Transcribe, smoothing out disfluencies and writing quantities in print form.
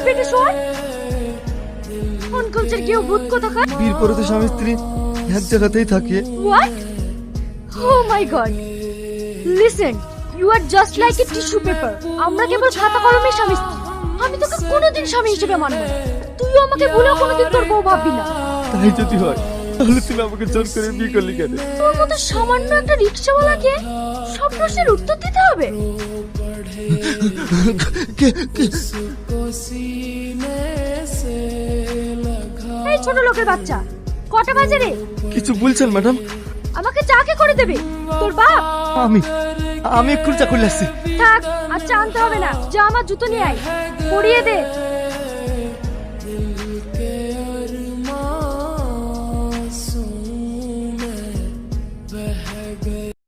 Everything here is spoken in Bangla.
বেটে শোন কোন কালচার কেউ ভূত কোথাকার বিয়ের পরে তো স্বামী স্ত্রী এক জায়গাতেই থাকে। What oh my god listen you are just like a tissue paper আমরা কেবল খাতা কলমে স্বামী স্ত্রী আমি তোকে কোনোদিন স্বামী হিসেবে মানব না তুইও আমাকে ভুলেও কোনোদিন তোর বউ ভাববি না তাই যদি হয় তাহলে তুমি আমাকে জোর করে বিয়ে করলি কেন? তোর মতো সামান্য একটা রিক্সাওয়ালাকে সব প্রশ্নের উত্তর দিতে হবে এই ছোট লোকের বাচ্চা কটা বাজে রে? কিছু বলছেন ম্যাডাম? আমাকে চা কে করে দেবে তোর বাপ? আমি আমি এক্ষুনি চা করলে আসছি। থাক আর চা আনতে হবে না যা আমার জুতো নিয়ে আয় পরিয়ে দে